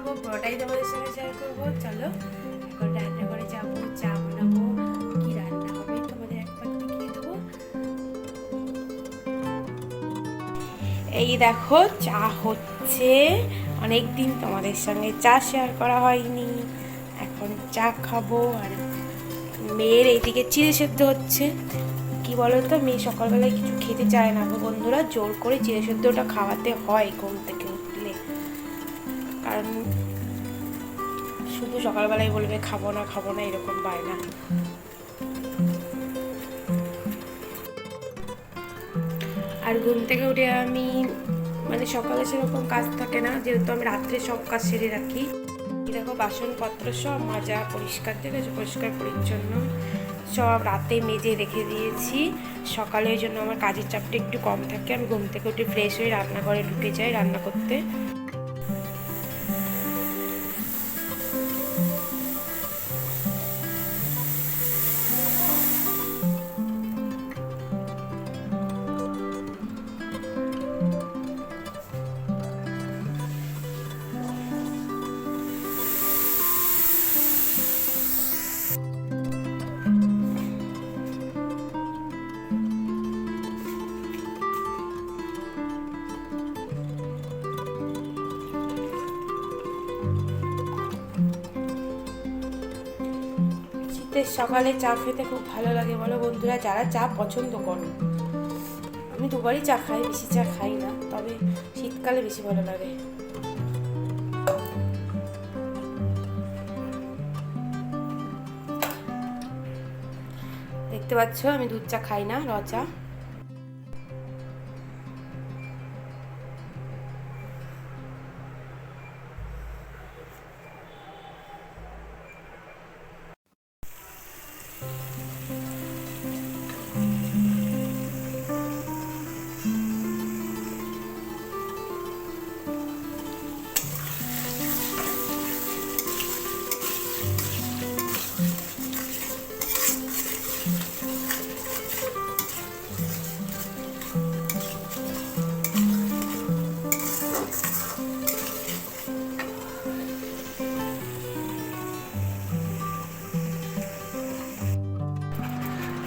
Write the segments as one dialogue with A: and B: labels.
A: খাবো পুরোটাই তোমাদের সঙ্গে শেয়ার করবো। চলো এখন রান্না করে যাবো, চা বানাবো, কি রান্না হবে তোমাদের একবার দেখিয়ে দেবো। এই দেখো চা হচ্ছে, অনেকদিন তোমাদের সঙ্গে চা শেয়ার করা হয়নি, এখন চা খাবো। আর মেয়ের এইদিকে চিড়ে সেদ্ধ হচ্ছে। কি বলো তো, মেয়ে সকালবেলায় কিছু খেতে চায় না গো বন্ধুরা, জোর করে চিড়ে সেদ্ধটা খাওয়াতে হয় ঘুম থেকে উঠলে, কারণ শুধু সকালবেলায় বলবে খাবো না খাবো না এরকম বায়না। আর ঘুম থেকে উঠে আমি মানে সকালে সেরকম কাজ থাকে না, যেহেতু আমি রাত্রে সব কাজ সেরে রাখি। দেখো বাসনপত্র সব মাজা পরিষ্কার, ঠিক আছে, পরিষ্কার পরিচ্ছন্ন সব রাতে মেজে রেখে দিয়েছি। সকালে ওই জন্য আমার কাজের চাপটা একটু কম থাকে, আমি ঘুম থেকে উঠে ফ্রেশ হয়ে রান্নাঘরে ঢুকে যাই রান্না করতে। শীতের সকালে চা খেতে খুব ভালো লাগে বলো বন্ধুরা, যারা চা পছন্দ করো। আমি দুবারই চা খাই, বেশি চা খাই না, তবে শীতকালে বেশি ভালো লাগে। দেখতে পাচ্ছ আমি দুধ চা খাই না, র চা।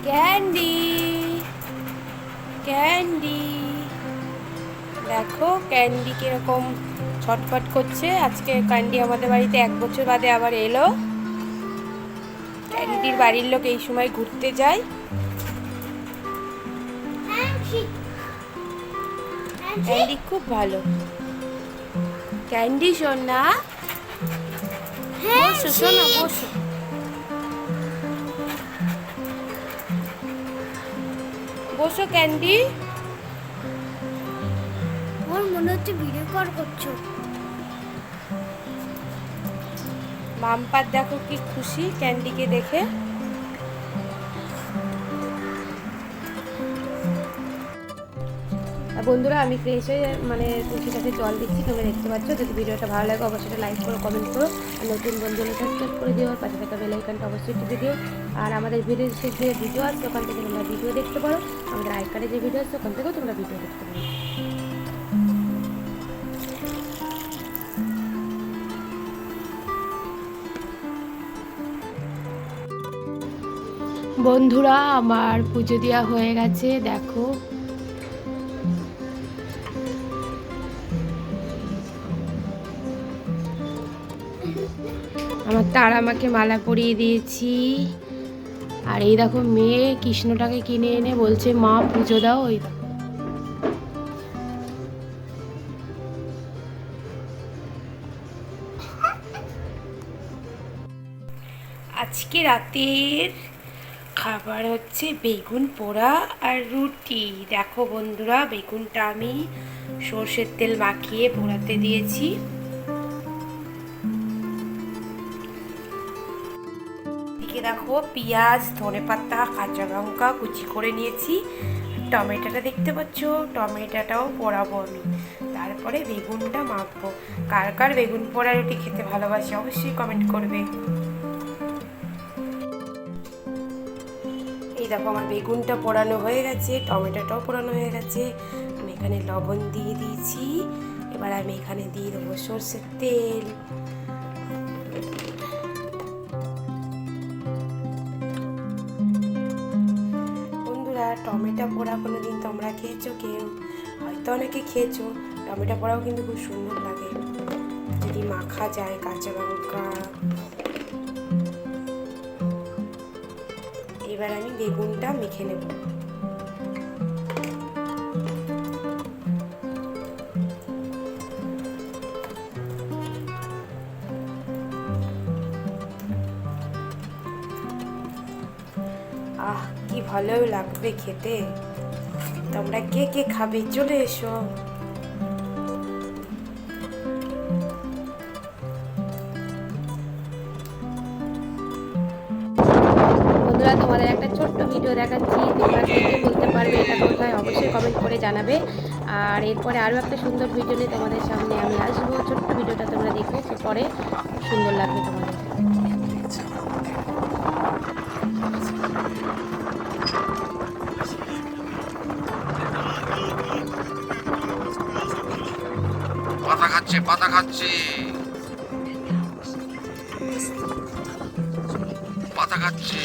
A: ক্যান্ডি ক্যান্ডি, দেখো ক্যান্ডি কিরকম ছটফট করছে। আজকে ক্যান্ডি আমাদের বাড়িতে 1 বছর বাদে আবার এলো। ক্যান্ডির বাড়ির লোক এই সময় ঘুরতে যায়। ক্যান্ডি খুব ভালো। ক্যান্ডি সোনা, বসো সোনা বসো। বসো ক্যান্ডি।
B: আমার মনে হচ্ছে ভিডিও কল করছো।
A: বাম্পার দেখো কি খুশি ক্যান্ডিকে দেখে। বন্ধুরা আমি ফ্রেশ হয়ে মানে তুলসী গাছে জল দিচ্ছি, তোমরা দেখতে পাচ্ছ। যদি ভিডিওটা ভালো লাগে অবশ্যই লাইক করো, কমেন্ট করো, আর নতুন বন্ধু হলে সাবস্ক্রাইব করে দিও, আর পাশে থাকা বেল আইকনটা অবশ্যই টিপে দিও। আর আমাদের ভিডিও শেষে যে ভিডিও আছে ওখান থেকে তোমরা ভিডিও দেখতে পারো, আমাদের আই কার্ডে যে ভিডিও আছে ওখান থেকেও তোমরা ভিডিও দেখতে পারো। বন্ধুরা আমার পুজো দেওয়া হয়ে গেছে, দেখো। আমার তারা মাকে মালা পরিয়ে দিয়েছি। আর এই দেখো মেয়ে কৃষ্ণটাকে কিনে এনে বলছে মা পুজো দাও। ওই আজকে রাতের খাবার হচ্ছে বেগুন পোড়া আর রুটি। দেখো বন্ধুরা বেগুনটা আমি সর্ষের তেল মাখিয়ে পোড়াতে দিয়েছি। এদিকে দেখো পেঁয়াজ, ধনেপাতা, কাঁচা লঙ্কা কুচি করে নিয়েছি। টমেটোটা দেখতে পাচ্ছ, টমেটোটাও পোড়াবো আমি, তারপরে বেগুনটা মাখবো। কার কার বেগুন পোড়া রুটি খেতে ভালোবাসে অবশ্যই কমেন্ট করবে। এই দেখো আমার বেগুনটা পোড়ানো হয়ে গেছে, টমেটোটাও পোড়ানো হয়ে গেছে। আমি এখানে লবণ দিয়ে দিয়েছি। এবার আমি এখানে দিয়ে দেবো সর্ষের তেল। পোড়া কোনো দিন তোমরা খেয়েছো কেউ, হয়তো অনেকে খেয়েছো। টমেটো পোড়াও কিন্তু খুব সুন্দর লাগে যদি মাখা যায় কাঁচা লঙ্কা। এবার আমি বেগুনটা মেখে নেব। আহ কি ভালো লাগবে খেতে। তোমরা কে কে খাবে চলে এসো। বন্ধুরা, তোমাদের একটা ছোট্ট ভিডিও দেখাচ্ছি, তোমরা কে কে বলতে পারবে এটা কোথায়, অবশ্যই কমেন্ট করে জানাবে। আর এরপরে আরও একটা সুন্দর ভিডিও নিয়ে তোমাদের সামনে আমি আসবো। ছোট্ট ভিডিওটা তোমরা দেখো, পরে সুন্দর লাগবে তোমাদের।
C: পাতা খাচ্ছে পাতা খাচ্ছে পাতা খাচ্ছে।